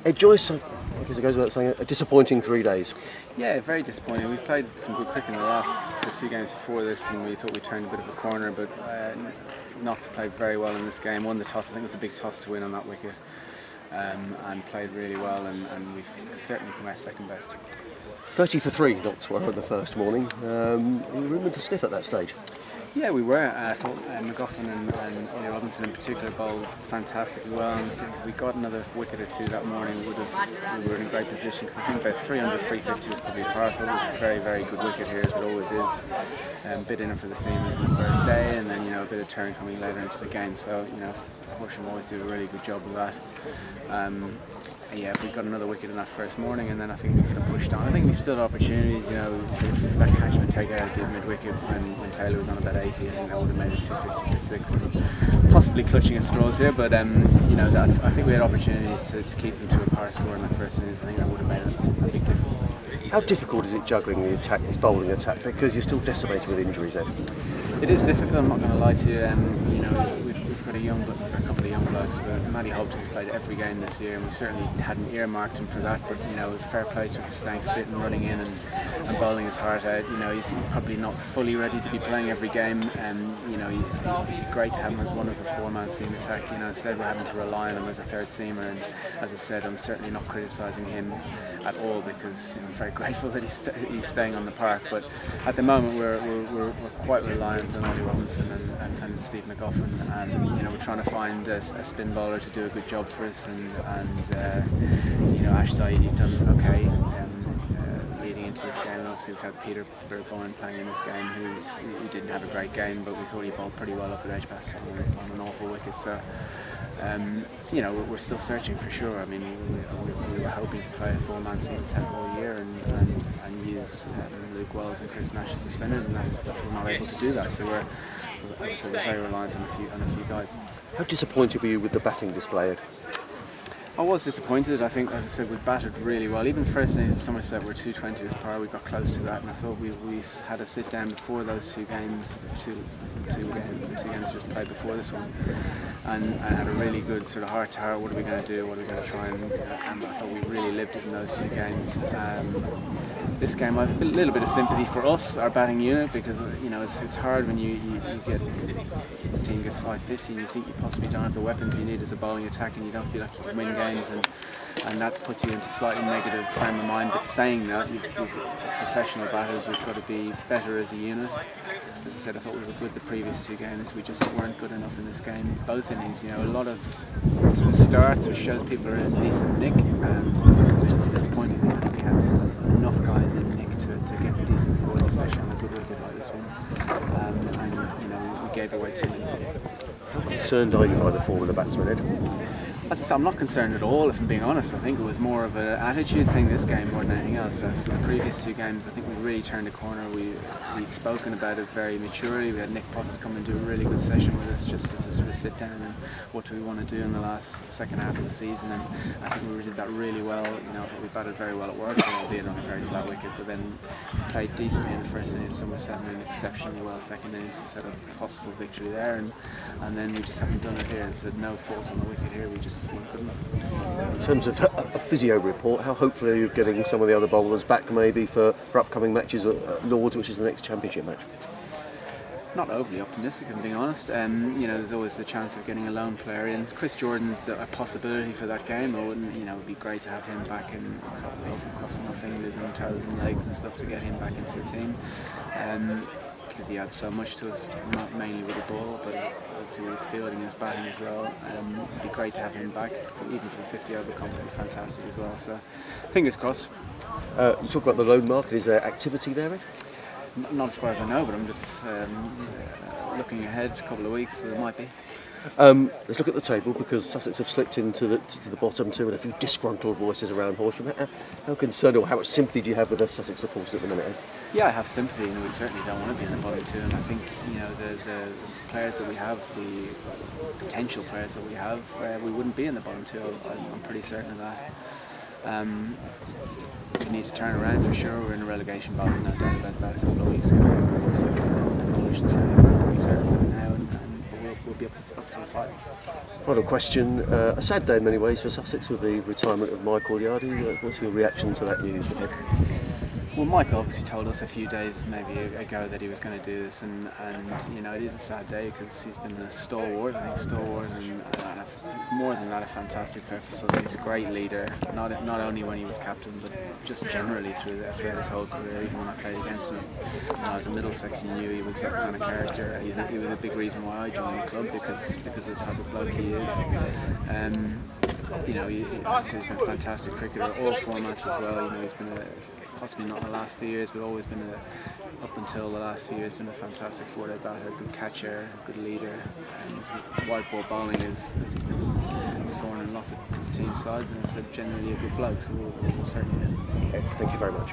Ed Joyce, I guess it goes without saying, a disappointing 3 days. Yeah, very disappointing. We've played some good cricket in the two games before this, and we thought we turned a bit of a corner, but Notts played very well in this game. Won the toss. I think it was a big toss to win on that wicket, and played really well, and we've certainly come out second best. 30 for 3 Notts were in the first morning. We were in with the sniff at that stage. Yeah, we were. I thought McGuffin and Ollie Robinson in particular bowled fantastically well. And if we got another wicket or two that morning, we were in a great position, because I think about 3 under 350 was probably par. I thought it was a very, very good wicket here, as it always is. Bit in it for the seamers in the first day, and then a bit of turn coming later into the game. So Horsham always do a really good job of that. Yeah, if we got another wicket in that first morning, and then I think we could have pushed on. I think we still had opportunities, if that catchment takeout I did mid-wicket when Taylor was on about 80, I think that would have made it 250 for 6, and possibly clutching at straws here, but I think we had opportunities to keep them to a par score in the first innings. I think that would have made a big difference. How difficult is it juggling the attack, this bowling attack, because you're still decimated with injuries, Ed? It is difficult, I'm not going to lie to you. We've got a couple of young blokes. Matty Hobson's played every game this year, and we certainly hadn't earmarked him for that, but fair play to him for staying fit and running in and bowling his heart out. He's probably not fully ready to be playing every game, and it'd be great to have him as one of a four-man seam attack. Instead we're having to rely on him as a third seamer, and as I said, I'm certainly not criticising him at all, because I'm very grateful that he's staying on the park. But at the moment we're quite reliant on Ollie Robinson and Steve McGuffin, and we're trying to find a spin bowler to do a good job for us, and Ash Saeedi's done okay leading into this game, and obviously we've had Peter Burgoyne playing in this game, who didn't have a great game, but we thought he bowled pretty well up at Edgbaston on an awful wicket. So we're still searching for sure. I mean, we were hoping to play a four-man seam attack all year and use Luke Wells and Chris Nash as the spinners, and that's we're not able to do that. So we're very reliant on a few guys. How disappointed were you with the batting display, Ed? I was disappointed. I think, as I said, we batted really well. Even the first innings at Somerset were 220 as par. We got close to that, and I thought we had a sit down before those two games, the two games just played before this one, and had a really good sort of heart to heart. What are we going to do? What are we going to try? And I thought we really lived it in those two games. This game, I have a little bit of sympathy for us, our batting unit, because it's hard when you get the team gets 550 and you think you possibly don't have the weapons you need as a bowling attack, and you don't feel like you can win games, and that puts you into slightly negative frame of mind. But saying that, as professional batters, we've got to be better as a unit. As I said, I thought we were good the previous two games. We just weren't good enough in this game. Both innings, a lot of sort of starts, which shows people are in decent nick, which is disappointing. We had enough guys in nick to get decent scores, especially on a good wicket like this one. And we gave away too many wickets. How concerned are you by the form of the batsman, Ed? As I said, I'm not concerned at all, if I'm being honest. I think it was more of an attitude thing this game more than anything else. As the previous two games, I think we really turned a corner. We'd spoken about it very maturely. We had Nick Potters come and do a really good session with us, just as a sort of sit down and what do we want to do in the second half of the season. And I think we did that really well. I think we batted very well at work, albeit on a very flat wicket, but then played decently in the first innings, Somerset, and then exceptionally well second innings to set up a possible victory there. And then we just haven't done it here. There's no fault on the wicket here. We just weren't good enough. In terms of a physio report, how hopeful are you of getting some of the other bowlers back maybe for upcoming matches at Lords, which is the next championship match? Not overly optimistic, if I'm being honest. There's always the chance of getting a lone player in. Chris Jordan's a possibility for that game. It would be great to have him back in, crossing our fingers and toes and legs and stuff to get him back into the team. Because he adds so much to us, not mainly with the ball, but obviously with his fielding and his batting as well. It'd be great to have him back, even for the 50 over comp, would be fantastic as well. So, fingers crossed. You talk about the loan market. Is there activity there, Ed? Not as far as I know, but I'm just looking ahead a couple of weeks, so there might be. Let's look at the table, because Sussex have slipped into the bottom two, and a few disgruntled voices around Horsham. How concerned or how much sympathy do you have with the Sussex supporters at the minute, Ed? Yeah, I have sympathy. We certainly don't want to be in the bottom two, and I think the players that we have, the potential players that we have, we wouldn't be in the bottom two. I'm pretty certain of that. We need to turn around for sure. We're in a relegation battle, no doubt about that. A couple of weeks ago, so I should say, we're pretty certain of it now, and we'll be up for the fight. Final question. A sad day in many ways for Sussex with the retirement of Michael Yardy. What's your reaction to that news? Well, Mike obviously told us a few days maybe ago that he was going to do this, and you know, it is a sad day because he's been a stalwart, and more than that, a fantastic player for Sussex. He's a great leader, not only when he was captain, but just generally throughout his whole career. Even when I played against him, as a Middlesex, you knew he was that kind of character. He was a big reason why I joined the club because of the type of bloke he is. You know, he's been a fantastic cricketer, all formats as well. You know, he's been possibly not in the last few years, but always been up until the last few years, been a fantastic four-day batter, good catcher, good leader. His white ball bowling is thorn in lots of team sides, and it's generally a good bloke, so we'll certainly miss him. Thank you very much.